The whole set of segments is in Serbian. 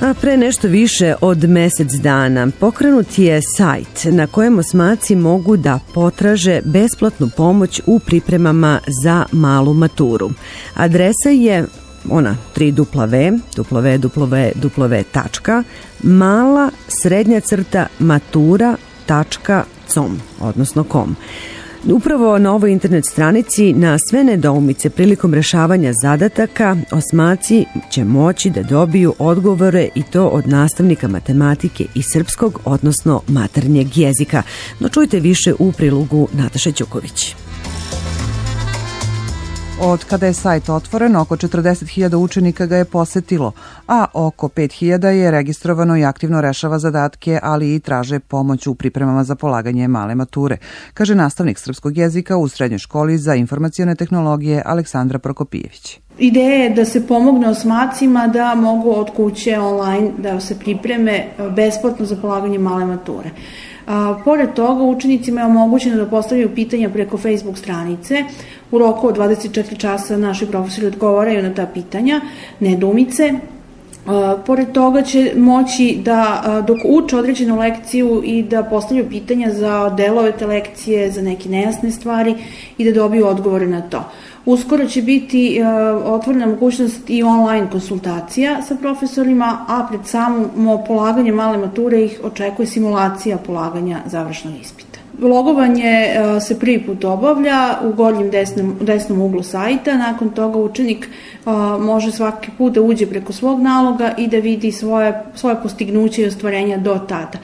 A pre nešto više od mesec dana pokrenut je sajt na kojem osmaci mogu da potraže besplatnu pomoć u pripremama za malu maturu. Adresa je ona www.mala-matura.com, odnosno com. Upravo na ovoj internet stranici na sve nedoumice prilikom rešavanja zadataka osmaci će moći da dobiju odgovore i to od nastavnika matematike i srpskog, odnosno maternjeg jezika. No čujte više u prilogu Nataše Ćuković. Od kada je sajt otvoren, oko 40.000 učenika ga je posetilo, a oko 5.000 je registrovano i aktivno rešava zadatke, ali i traže pomoć u pripremama za polaganje male mature, kaže nastavnik srpskog jezika u Srednjoj školi za informacione tehnologije Aleksandra Prokopijević. Ideja je da se pomogne osmacima da mogu od kuće online da se pripreme besplatno za polaganje male mature. Pored toga, učenicima je omogućeno da postavljaju pitanja preko Facebook stranice. U roku od 24 časa naši profesori odgovaraju na ta pitanja, nedoumice. Pored toga će moći da dok uče određenu lekciju i da postavljaju pitanja za delove te lekcije, za neke nejasne stvari i da dobiju odgovore na to. Uskoro će biti otvorena mogućnost i online konsultacija sa profesorima, a pred samo polaganje male mature ih očekuje simulacija polaganja završnog ispita. Logovanje se prvi put obavlja u gornjem desnom uglu sajta, nakon toga učenik može svaki put da uđe preko svog naloga i da vidi svoje postignuće i ostvarenja do tada.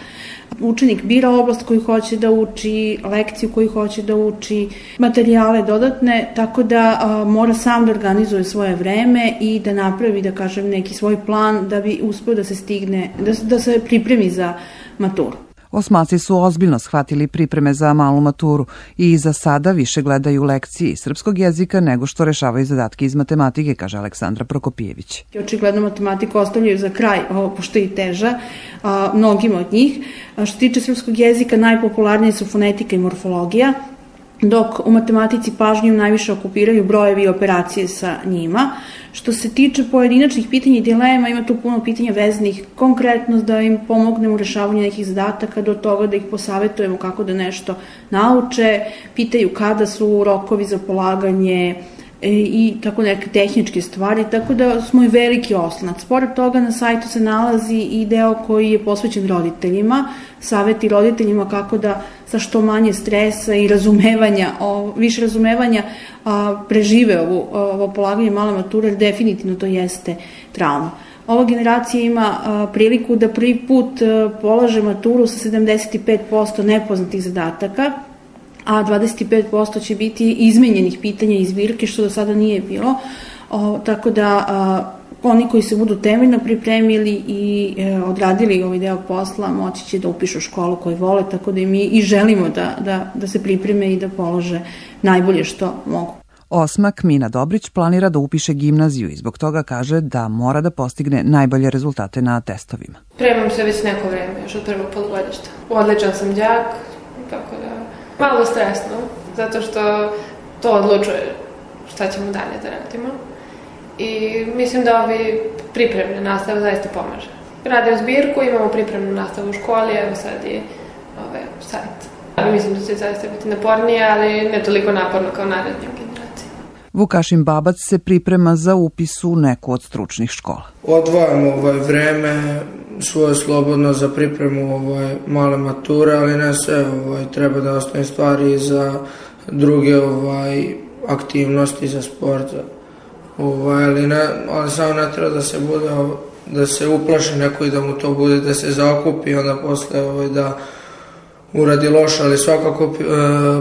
Učenik bira oblast koju hoće da uči, lekciju koju hoće da uči, materijale dodatne, tako da mora sam da organizuje svoje vreme i da napravi, da kažem, neki svoj plan da bi uspeo da se stigne, da se pripremi za maturu. Osmaci su ozbiljno shvatili pripreme za malu maturu i za sada više gledaju lekcije srpskog jezika nego što rešavaju zadatke iz matematike, kaže Aleksandra Prokopijević. Očigledno matematiku ostavljaju za kraj, pošto je i teža, mnogima od njih. Što se tiče srpskog jezika, najpopularnije su fonetika i morfologija, dok u matematici pažnju najviše okupiraju brojevi i operacije sa njima. Što se tiče pojedinačnih pitanja i dilema, ima tu puno pitanja vezanih konkretno da im pomognemo u rešavanju nekih zadataka, do toga da ih posavetujemo kako da nešto nauče, pitaju kada su rokovi za polaganje i tako neke tehničke stvari, tako da smo i veliki oslonac. Pored toga na sajtu se nalazi i deo koji je posvećen roditeljima, saveti roditeljima kako da sa što manje stresa i više razumevanja prežive ovo polaganje male mature, jer definitivno to jeste trauma. Ova generacija ima priliku da prvi put polaže maturu sa 75% nepoznatih zadataka, a 25% će biti izmenjenih pitanja iz zbirke, što do sada nije bilo. Tako da oni koji se budu temeljno pripremili i odradili ovaj deo posla moći će da upišu školu koju vole, tako da mi i želimo da se pripreme i da polože najbolje što mogu. Osmak Mina Dobrić planira da upiše gimnaziju i zbog toga kaže da mora da postigne najbolje rezultate na testovima. Spremam se već neko vreme, još od prvog polugodišta. Odličan sam đak, tako da malo stresno, zato što to odlučuje šta ćemo dalje da radimo. I mislim da ovi pripremne nastave zaista pomaže. Radim zbirku, imamo pripremnu nastavu u školi, evo sad je sajt. Mislim da će zaista biti napornije, ali ne toliko naporno kao narednim generacijama. Vukašin Babac se priprema za upis u neku od stručnih škola. Odvajam vreme svoje slobodno za pripremu male mature, ali ne sve, treba da ostavim stvari za druge aktivnosti, za sport, ali samo ne treba da se uplaši neko i da mu to bude, da se zaokupi i onda posle da uradi loše, ali svakako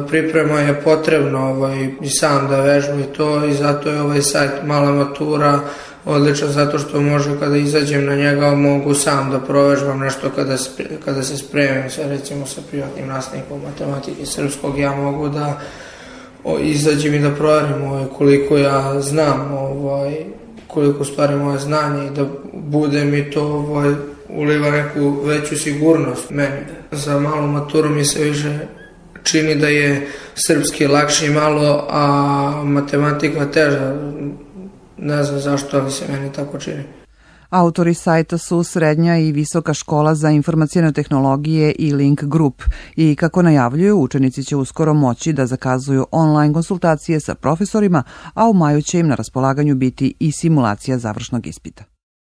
priprema je potrebno i sam da vežba i to, i zato je ovaj sajt Mala matura odličan, zato što može kada izađem na njega mogu sam da provežbam nešto kada se spremim recimo sa privatnim nastavnikom matematike srpskog, ja mogu da izađem i da proverim koliko ja znam, koliko stvari moje znanje i da bude mi to uliva neku veću sigurnost meni. Za malu maturu mi se više čini da je srpski lakši malo, a matematika teža. Ne znam zašto, ali se meni tako čini. Autori sajta su Srednja i Visoka škola za informacijne tehnologije i Link Group i kako najavljuju, učenici će uskoro moći da zakazuju online konsultacije sa profesorima, a u maju će im na raspolaganju biti i simulacija završnog ispita.